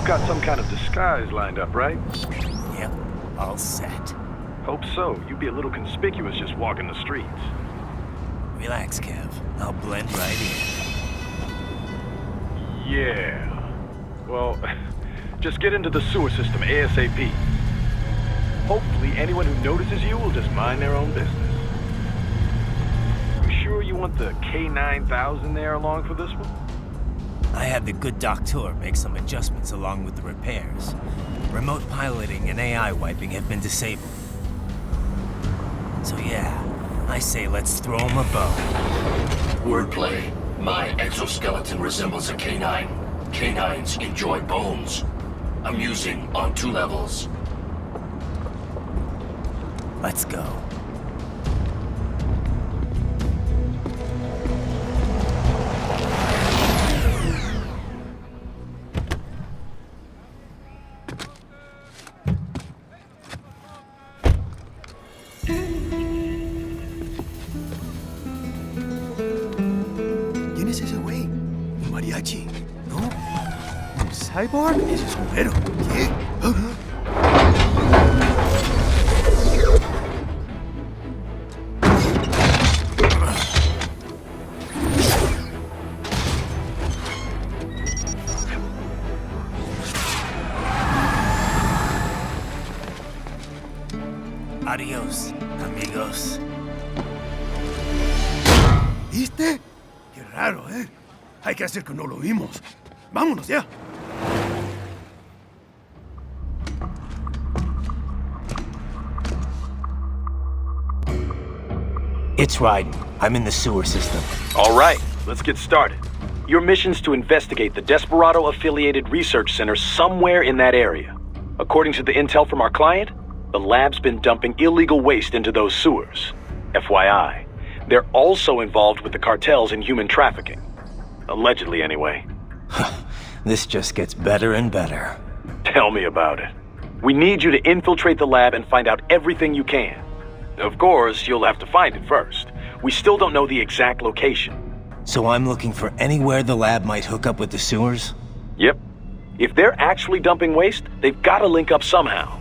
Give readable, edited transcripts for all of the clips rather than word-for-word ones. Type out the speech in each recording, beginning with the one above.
got some kind of disguise lined up, right? Yep, all set. Hope so. You'd be a little conspicuous just walking the streets. Relax, Kev. I'll blend right in. Yeah. Well, just get into the sewer system ASAP. Hopefully anyone who notices you will just mind their own business. You sure you want the K9000 there along for this one? I had the good doctor make some adjustments along with the repairs. Remote piloting and AI wiping have been disabled. So yeah, I say let's throw him a bone. Wordplay. My exoskeleton resembles a canine. Canines enjoy bones. Amusing on 2 levels. Let's go. ¿Quién es ese güey? ¿Un mariachi? ¿No? ¿Un cyborg? Ese es un güero. ¿Qué? Adiós, amigos. ¿Viste? Qué raro, ¿eh? Hay que hacer que no lo vimos. Vámonos ya. It's riding. I'm in the sewer system. All right, let's get started. Your mission's to investigate the Desperado-affiliated research center somewhere in that area. According to the intel from our client, the lab's been dumping illegal waste into those sewers. FYI, they're also involved with the cartels in human trafficking. Allegedly, anyway. This just gets better and better. Tell me about it. We need you to infiltrate the lab and find out everything you can. Of course, you'll have to find it first. We still don't know the exact location. So I'm looking for anywhere the lab might hook up with the sewers? Yep. If they're actually dumping waste, they've got to link up somehow.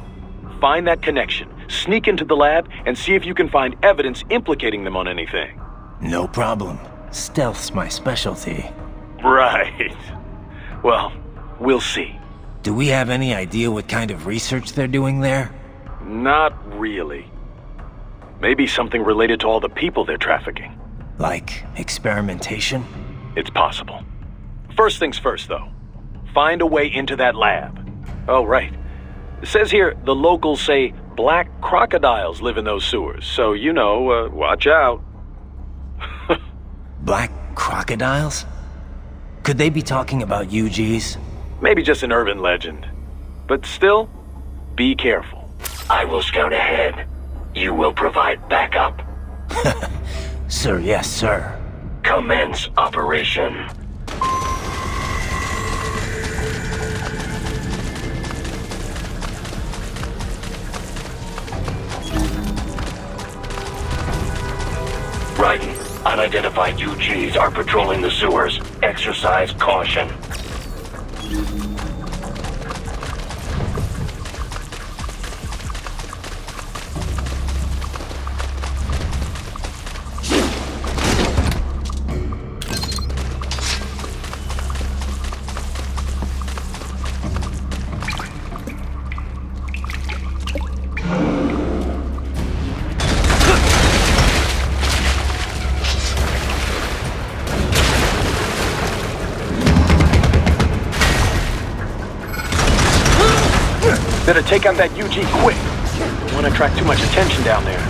Find that connection, sneak into the lab, and see if you can find evidence implicating them on anything. No problem. Stealth's my specialty. Right. Well, we'll see. Do we have any idea what kind of research they're doing there? Not really. Maybe something related to all the people they're trafficking. Like experimentation? It's possible. First things first, though. Find a way into that lab. Oh, right. It says here the locals say black crocodiles live in those sewers, so you know, watch out. Black crocodiles? Could they be talking about UGs? Maybe just an urban legend. But still, be careful. I will scout ahead. You will provide backup. Sir, yes, sir. Commence operation. Right. Unidentified UGs are patrolling the sewers. Exercise caution. Better take on that UG quick. Don't want to attract too much attention down there.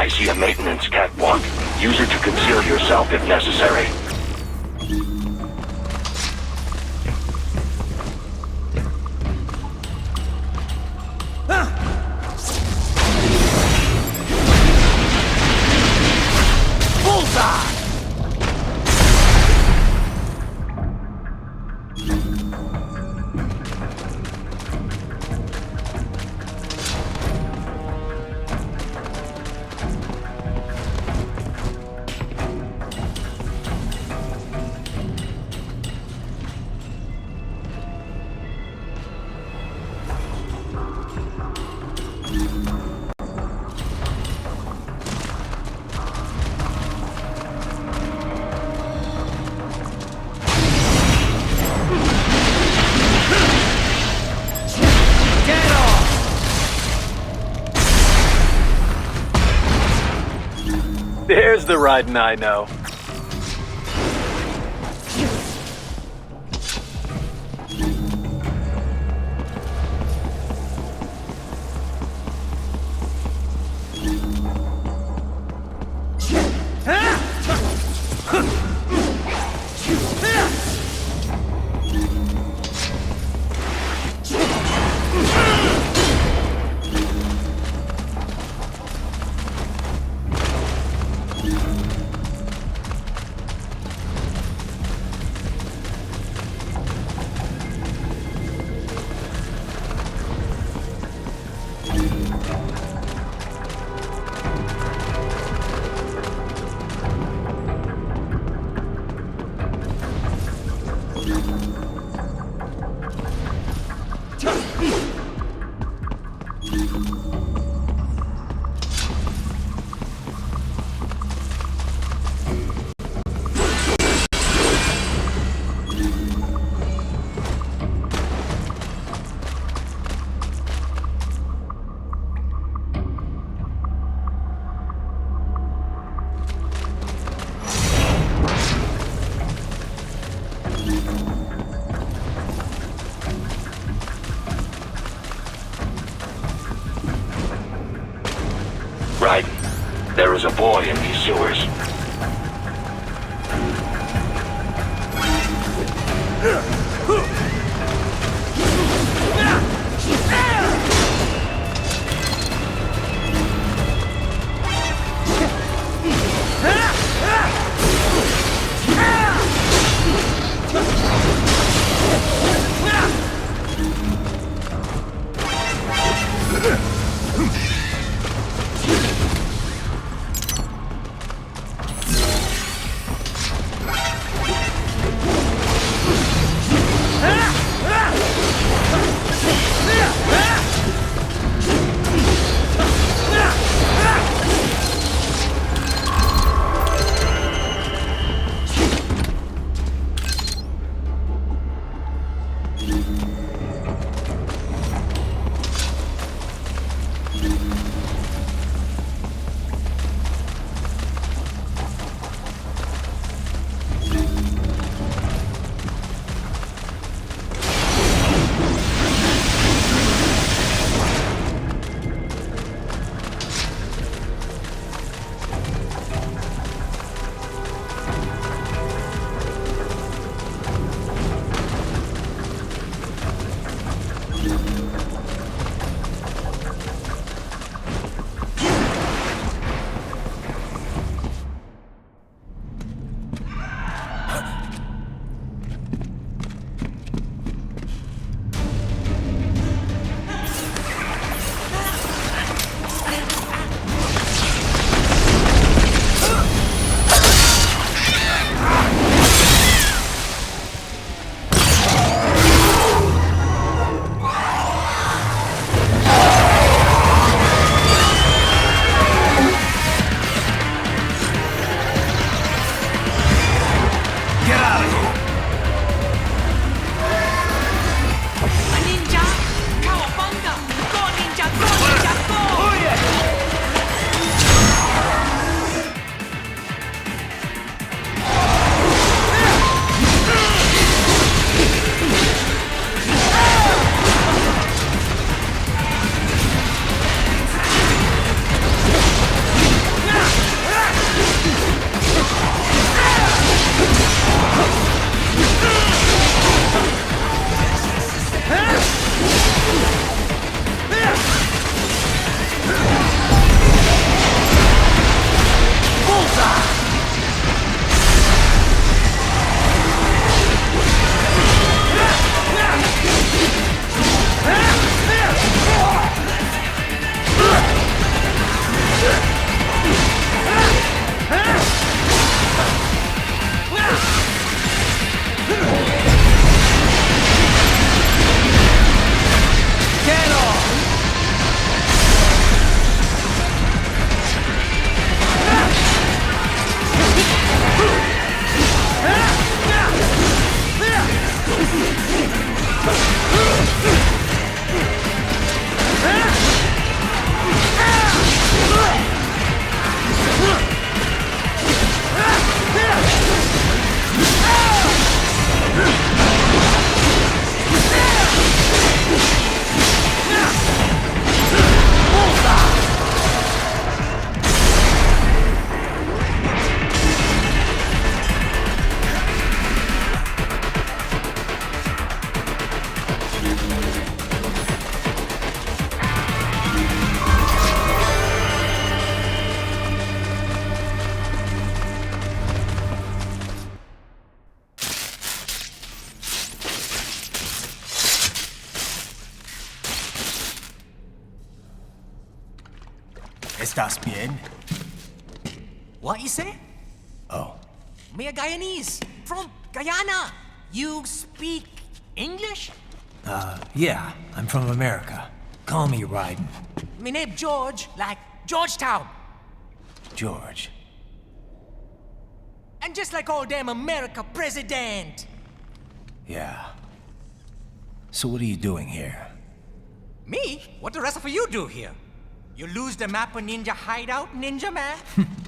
I see a maintenance catwalk. Use it to conceal yourself if necessary. There's the riding I know. Right. There is a boy in these sewers. ¿Estás bien? What you say? Oh, Me a Guyanese from Guyana. You speak English? yeah, I'm from America. Call me Ryden. Me name George, like Georgetown. George. And just like all damn America president. Yeah. So what are you doing here? Me? What the rest of you do here? You lose the map of Ninja Hideout, Ninja Man?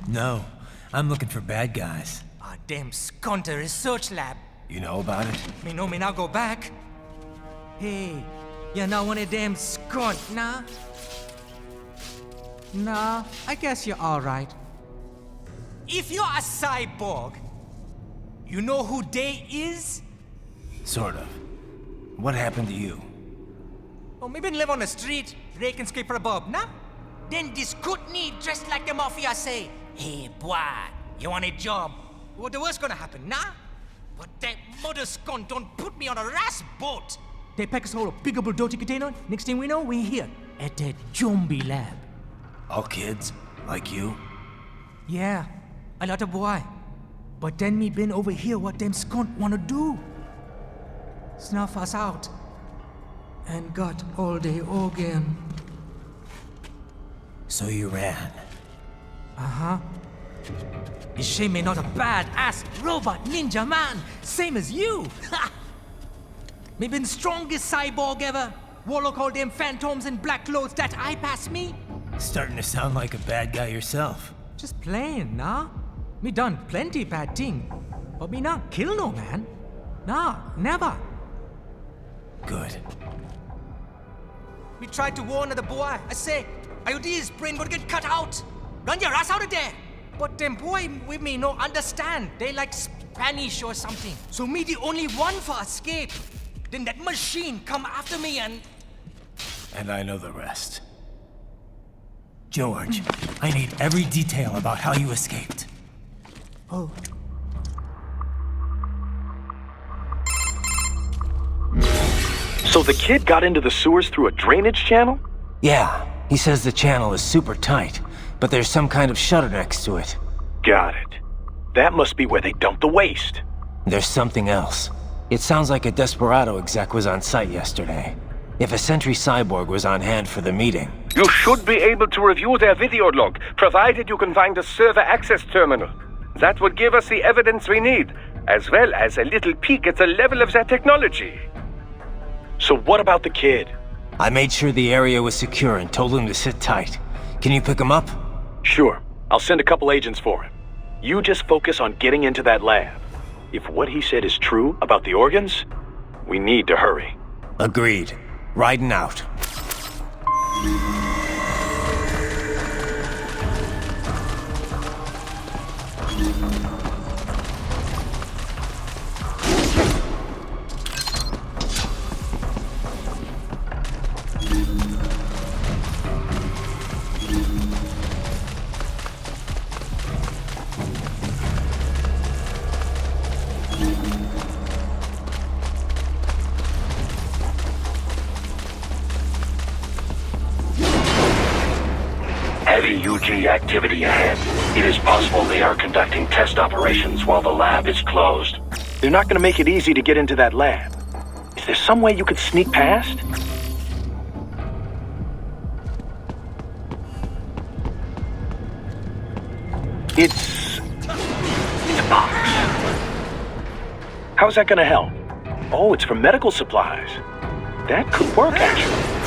No, I'm looking for bad guys. Ah, damn Skunter research lab. You know about it? Me know me now go back. Hey, you're not one of them skunt, nah? Nah, I guess you're alright. If you're a cyborg, you know who they is? Sort of. What happened to you? Oh, me been live on the street, rake and scrape for a bob, nah? Then this Kootenai dressed like the mafia say, hey boy, you want a job? What the worst gonna happen, nah? But that mother skunt don't put me on a ras boat. They pack us all a big old dirty container. Next thing we know, we're here at that zombie lab. All kids? Like you? Yeah, a lot of boy. But then me been over here what them skunt wanna do. Snuff us out. And got all day organ. So you ran. You shame me not a bad-ass robot ninja man, same as you. Ha! Me been strongest cyborg ever. Warlock all them phantoms in black clothes that eye pass me. Starting to sound like a bad guy yourself. Just plain, nah? Me done plenty bad thing. But me not kill no man. Nah, never. Good. We tried to warn the boy. I say, IOD's brain gonna get cut out. Run your ass out of there. But them boy with me no understand. They like Spanish or something. So me the only one for escape. Then that machine come after me and... And I know the rest. George, I need every detail about how you escaped. Oh. So the kid got into the sewers through a drainage channel? Yeah, he says the channel is super tight, but there's some kind of shutter next to it. Got it. That must be where they dumped the waste. There's something else. It sounds like a Desperado exec was on site yesterday. If a Sentry Cyborg was on hand for the meeting. You should be able to review their video log, provided you can find a server access terminal. That would give us the evidence we need, as well as a little peek at the level of their technology. So what about the kid? I made sure the area was secure and told him to sit tight. Can you pick him up? Sure. I'll send a couple agents for him. You just focus on getting into that lab. If what he said is true about the organs, we need to hurry. Agreed. Riding out. Heavy UG activity ahead. It is possible they are conducting test operations while the lab is closed. They're not gonna make it easy to get into that lab. Is there some way you could sneak past? It's a box. How's that gonna help? Oh, it's for medical supplies. That could work, actually.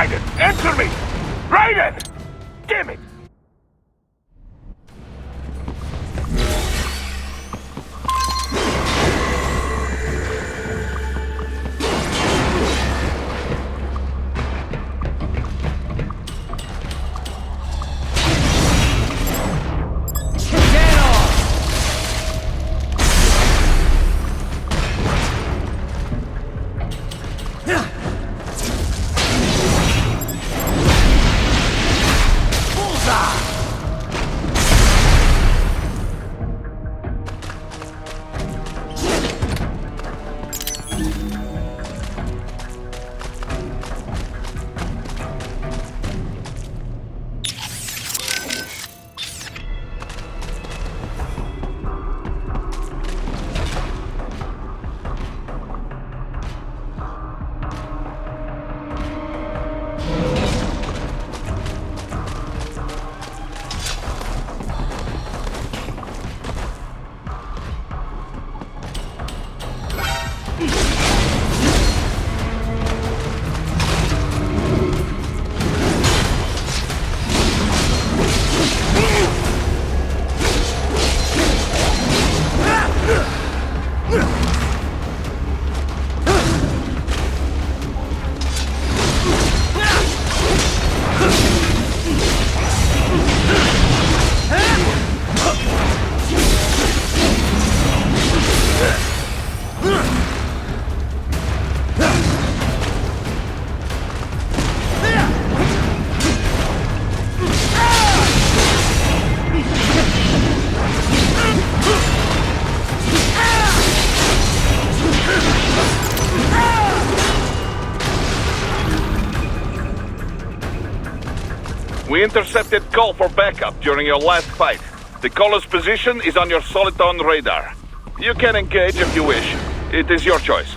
Raiden, answer me! Raiden! Damn it! We intercepted call for backup during your last fight. The caller's position is on your Soliton radar. You can engage if you wish. It is your choice.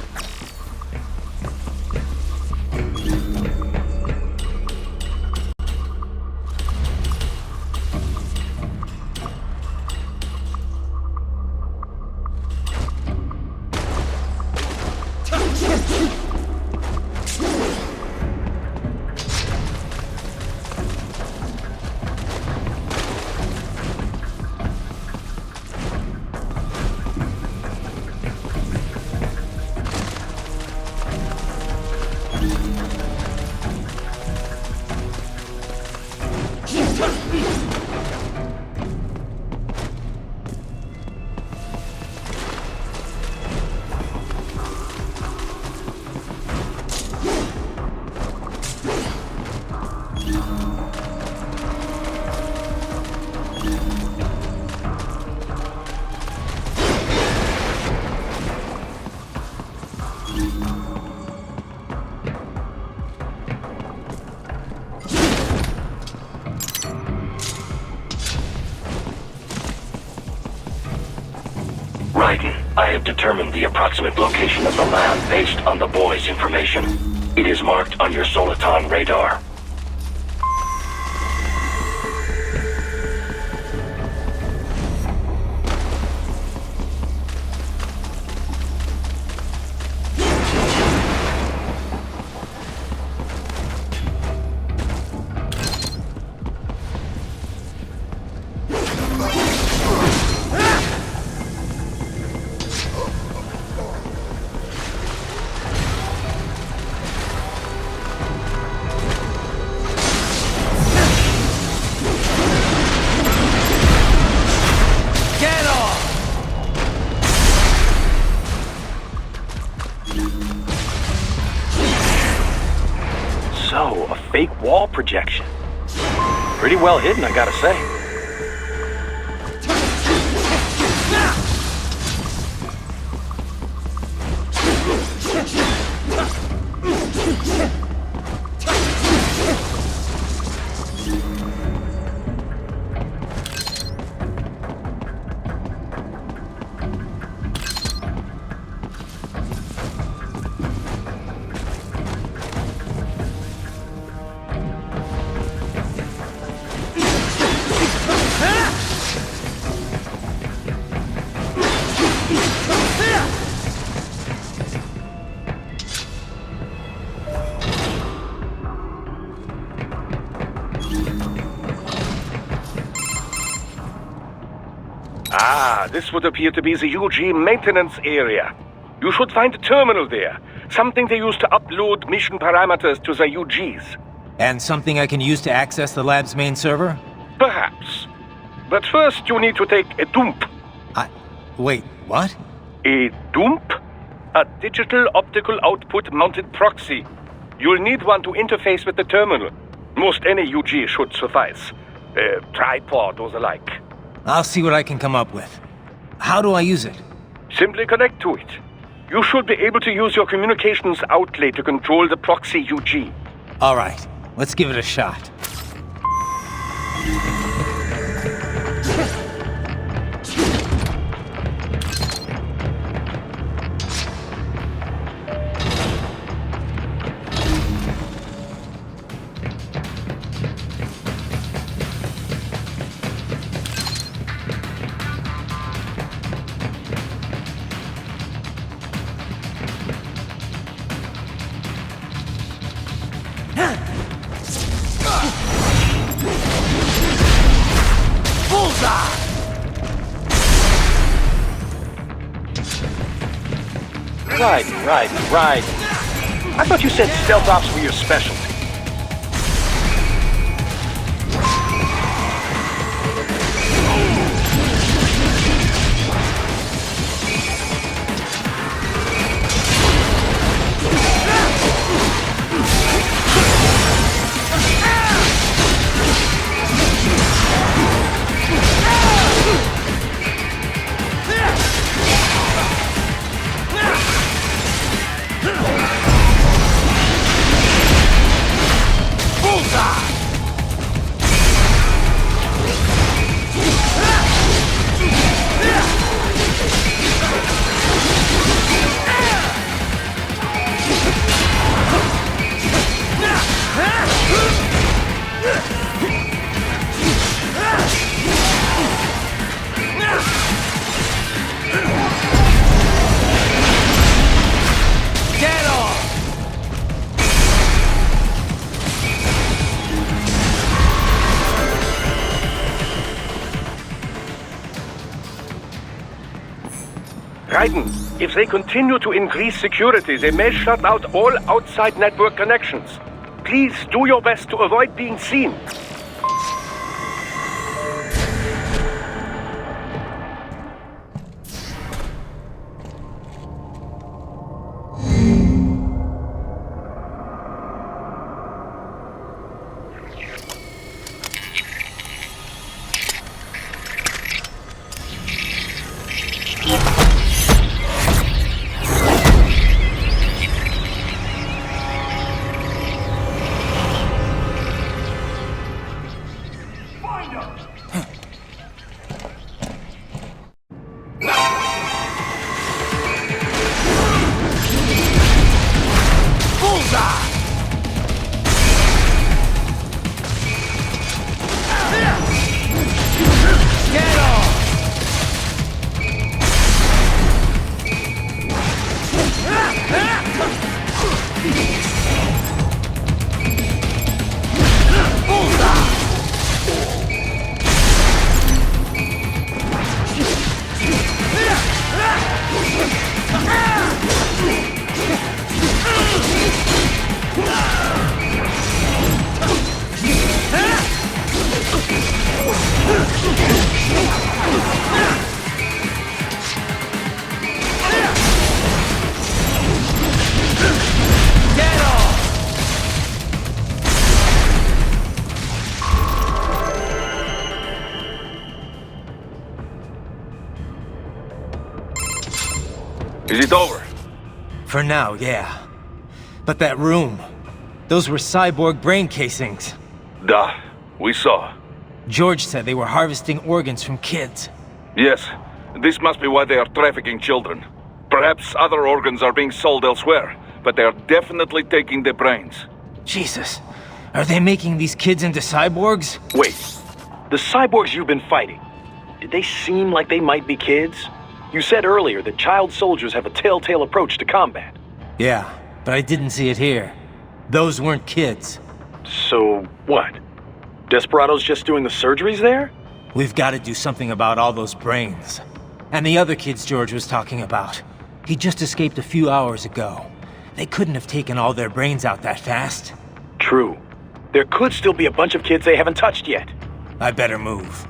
Raiden, I have determined the approximate location of the lab based on the boy's information. It is marked on your Soliton radar. So, a fake wall projection. Pretty well hidden, I gotta say. this would appear to be the UG maintenance area. You should find a terminal there. Something they use to upload mission parameters to the UGs. And something I can use to access the lab's main server? Perhaps. But first you need to take a dump. Wait, what? A dump? A digital optical output mounted proxy. You'll need one to interface with the terminal. Most any UG should suffice. A tripod or the like. I'll see what I can come up with. How do I use it? Simply connect to it. You should be able to use your communications outlet to control the proxy UG. Alright, let's give it a shot. Right. I thought you said stealth ops were your specialty. Raiden, if they continue to increase security, they may shut out all outside network connections. Please do your best to avoid being seen. Is it over? For now, yeah. But that room, those were cyborg brain casings. Duh, we saw. George said they were harvesting organs from kids. Yes, this must be why they are trafficking children. Perhaps other organs are being sold elsewhere, but they are definitely taking the brains. Jesus, are they making these kids into cyborgs? Wait, the cyborgs you've been fighting, did they seem like they might be kids? You said earlier that child soldiers have a telltale approach to combat. Yeah, but I didn't see it here. Those weren't kids. So, what? Desperado's just doing the surgeries there? We've got to do something about all those brains. And the other kids George was talking about. He just escaped a few hours ago. They couldn't have taken all their brains out that fast. True. There could still be a bunch of kids they haven't touched yet. I better move.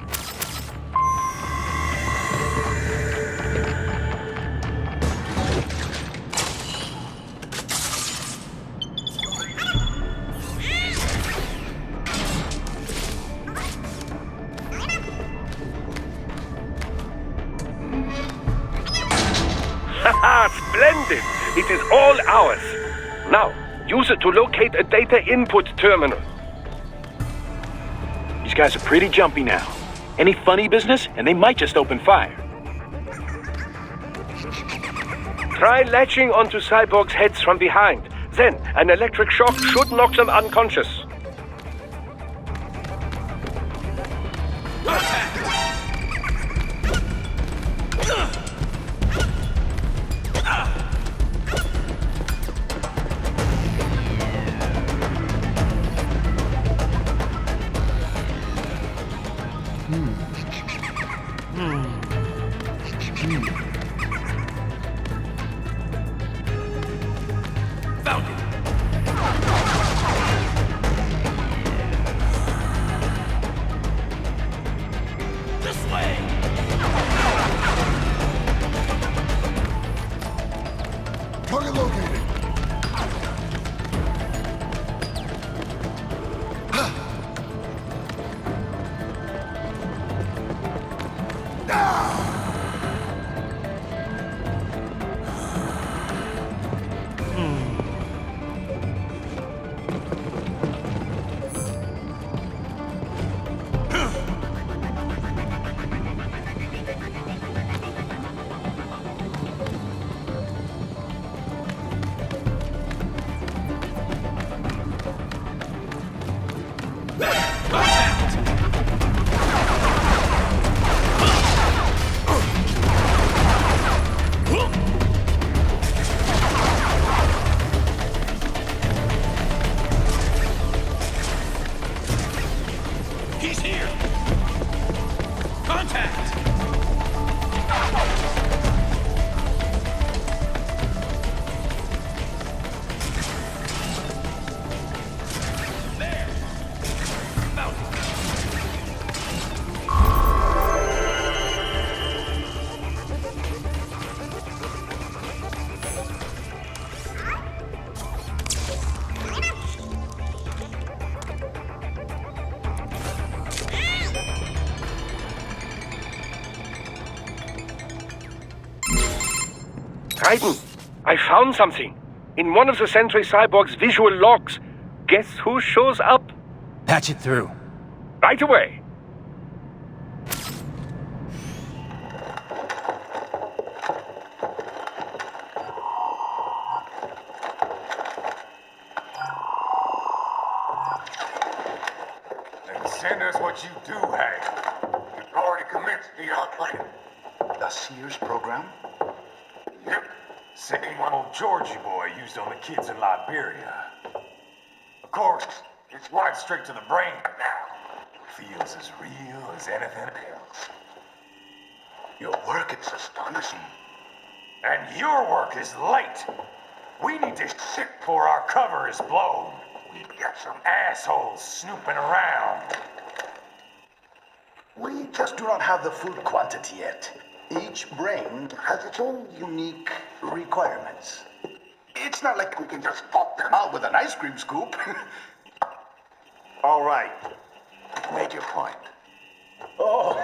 Haha, splendid! It is all ours. Now, use it to locate a data input terminal. These guys are pretty jumpy now. Any funny business, and they might just open fire. Try latching onto cyborgs' heads from behind. Then, an electric shock should knock them unconscious. Target located. He's here! Contact! There! Found it! Raiden, I found something. In one of the Sentry Cyborg's visual logs. Guess who shows up? Patch it through. Right away. Then send us what you do have. You've already commenced the outplaying. The Sears program? Yep. Same one old Georgie boy used on the kids in Liberia. Of course, it's wired straight to the brain now. Feels as real as anything else. Your work is astonishing. And your work is late. We need to ship before our cover is blown. We've got some assholes snooping around. We just do not have the full quantity yet. Each brain has its own unique requirements. It's not like we can just pop them out with an ice cream scoop. All right. Make your point. Oh,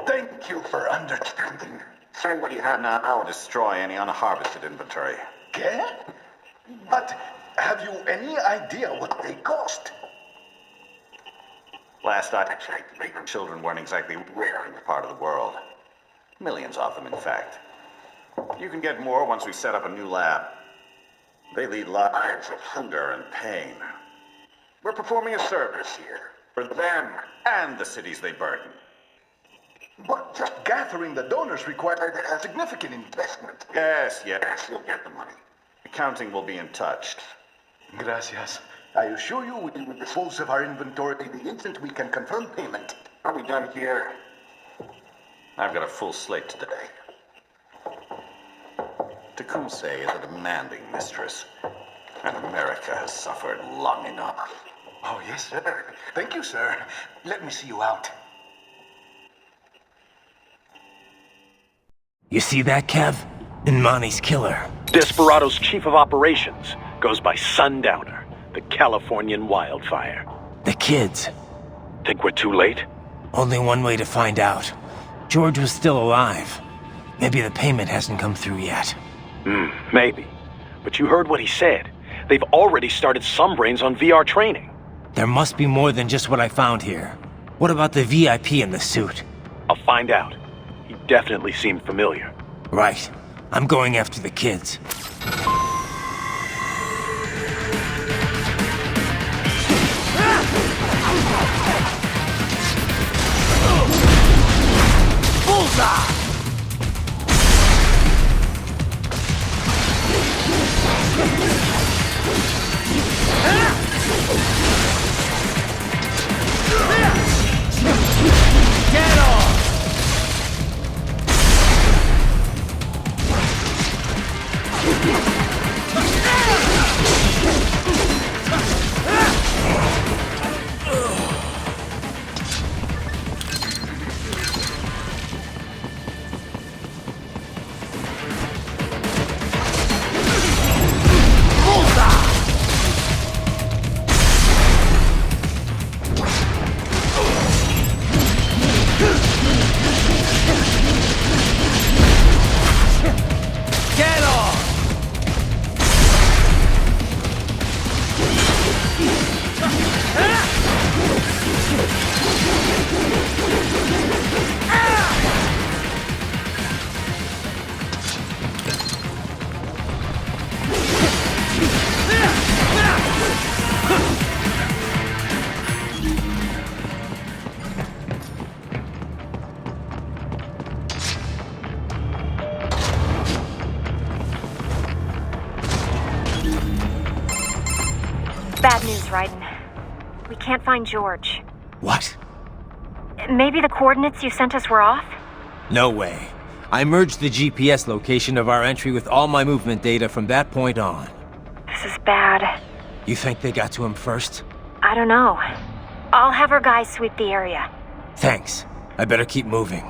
thank you for understanding. Say what you have now. I'll destroy any unharvested inventory. Okay? But have you any idea what they cost? Last I checked, children weren't exactly rare in this part of the world. Millions of them, in fact. You can get more once we set up a new lab. They lead lives of hunger and pain. We're performing a service here. For them and the cities they burden. But just gathering the donors required a significant investment. Yes, you'll get the money. Accounting will be in touch. Gracias. I assure you we will dispose of our inventory the instant we can confirm payment. Are we done here? I've got a full slate today. Tecumseh is a demanding mistress, and America has suffered long enough. Oh, yes, sir. Thank you, sir. Let me see you out. You see that, Kev? Imani's killer. Desperado's chief of operations goes by Sundowner, the Californian wildfire. The kids. Think we're too late? Only one way to find out. George was still alive. Maybe the payment hasn't come through yet. Maybe. But you heard what he said. They've already started some brains on VR training. There must be more than just what I found here. What about the VIP in the suit? I'll find out. He definitely seemed familiar. Right. I'm going after the kids. Bullseye! Get on! Get on! Bad news, Raiden. We can't find George. What? Maybe the coordinates you sent us were off? No way. I merged the GPS location of our entry with all my movement data from that point on. This is bad. You think they got to him first? I don't know. I'll have our guys sweep the area. Thanks. I better keep moving.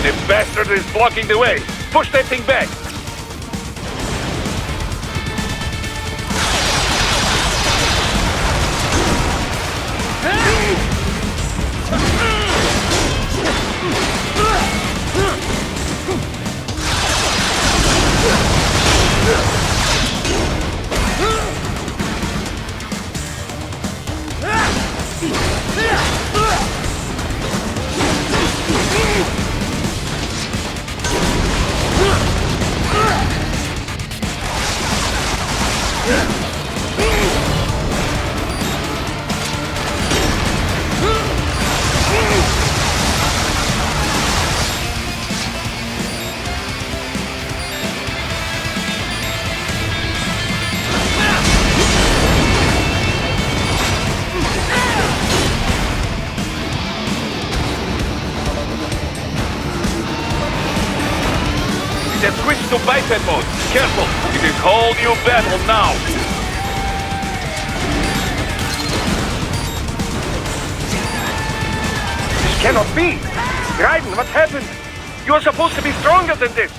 The bastard is blocking the way. Push that thing back. Then switch to biped mode. Careful, it is whole new battle now. This cannot be. Raiden, what happened? You are supposed to be stronger than this.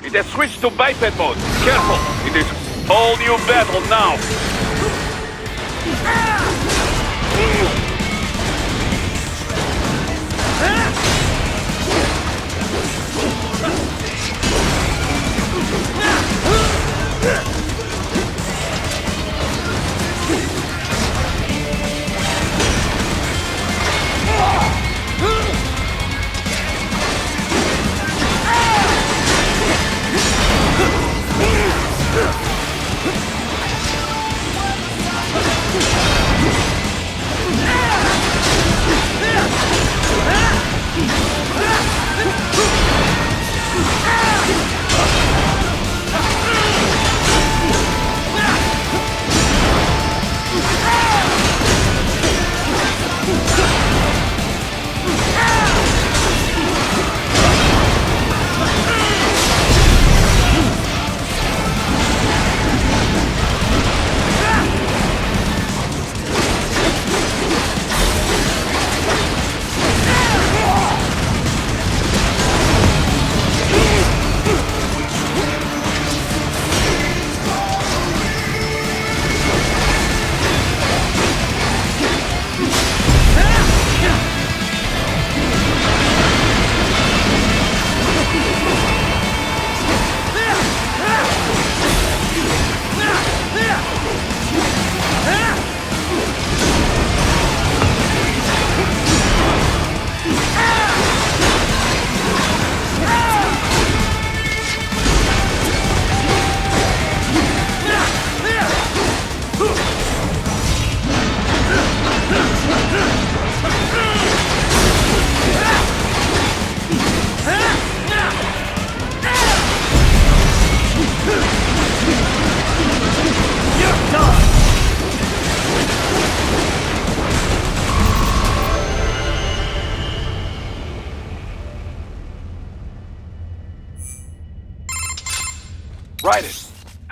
It has switched to biped mode. Careful, it is whole new battle now.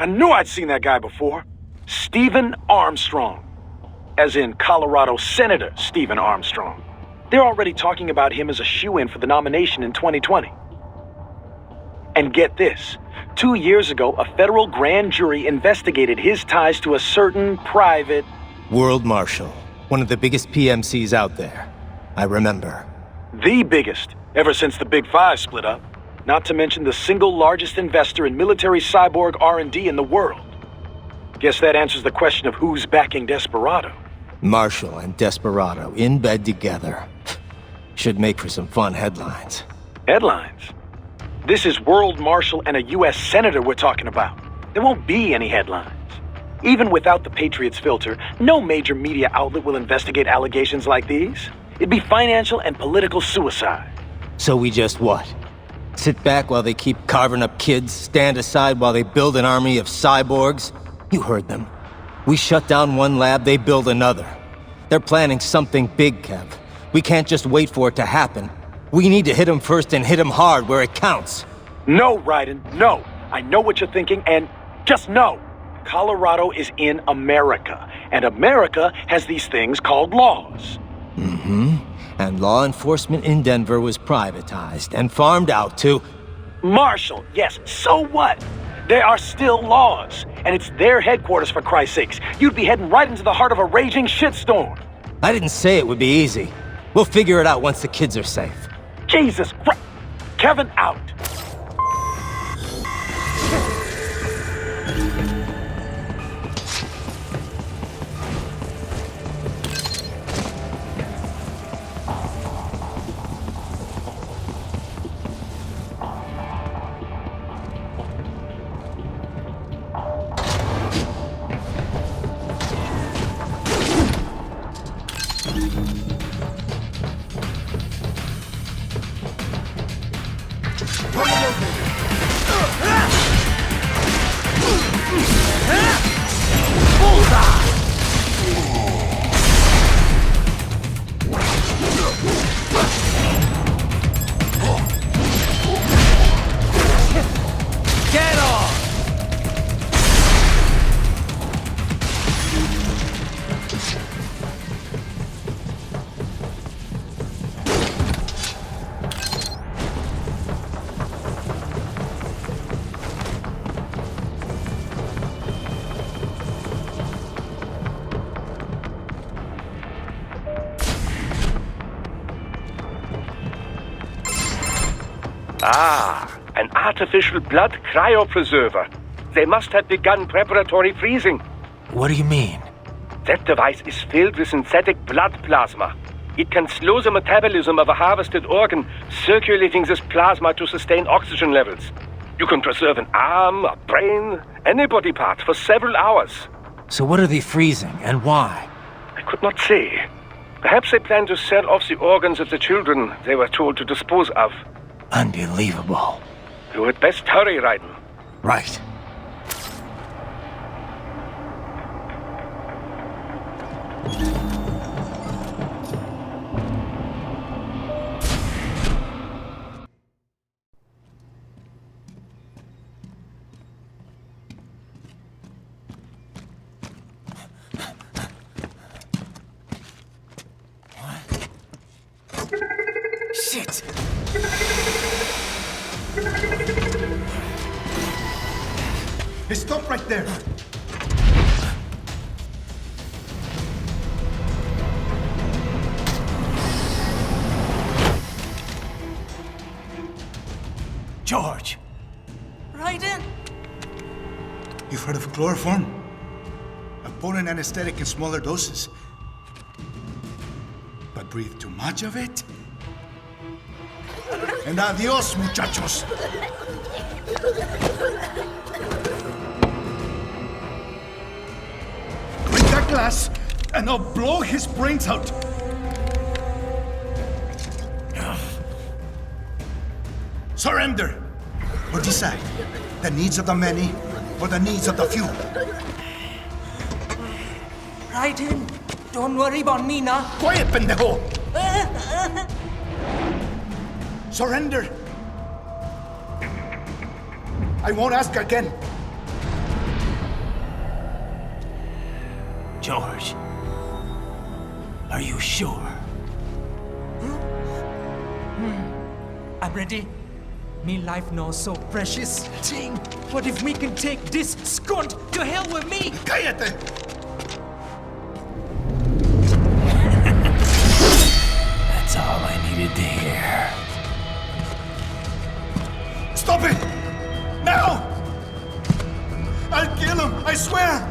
I knew I'd seen that guy before. Stephen Armstrong. As in Colorado Senator Stephen Armstrong. They're already talking about him as a shoo-in for the nomination in 2020. And get this. 2 years ago, a federal grand jury investigated his ties to a certain private... World Marshal. One of the biggest PMCs out there. I remember. The biggest, ever since the Big Five split up. Not to mention the single largest investor in military cyborg R&D in the world. Guess that answers the question of who's backing Desperado. Marshall and Desperado in bed together. Should make for some fun headlines. Headlines? This is World Marshal and a U.S. Senator we're talking about. There won't be any headlines. Even without the Patriots filter, no major media outlet will investigate allegations like these. It'd be financial and political suicide. So we just what? Sit back while they keep carving up kids, stand aside while they build an army of cyborgs? You heard them. We shut down one lab, they build another. They're planning something big, Kev. We can't just wait for it to happen. We need to hit them first and hit them hard where it counts. No, Raiden, no. I know what you're thinking, and just no. Colorado is in America, and America has these things called laws. Mm-hmm. And law enforcement in Denver was privatized and farmed out to... Marshall, yes, so what? There are still laws, and it's their headquarters for Christ's sakes. You'd be heading right into the heart of a raging shitstorm. I didn't say it would be easy. We'll figure it out once the kids are safe. Jesus Christ! Kevin out! Ah, an artificial blood cryopreserver. They must have begun preparatory freezing. What do you mean? That device is filled with synthetic blood plasma. It can slow the metabolism of a harvested organ, circulating this plasma to sustain oxygen levels. You can preserve an arm, a brain, any body part for several hours. So what are they freezing, and why? I could not say. Perhaps they plan to sell off the organs of the children they were told to dispose of. Unbelievable. You had best hurry, Raiden. Right. Shit! Hey, stop right there! George! Raiden! You've heard of chloroform? A potent anesthetic in smaller doses. But breathe too much of it? And adios, muchachos! Bring that glass, and I'll blow his brains out! Surrender! Or decide, the needs of the many, or the needs of the few. Raiden, don't worry about me now. Quiet, pendejo! Surrender! I won't ask again. George, are you sure? I'm ready. Me life now so precious. Ting, what if we can take this skunt to hell with me? ¡Cállate! That's all I needed to hear. Stop it! Now! I'll kill him, I swear!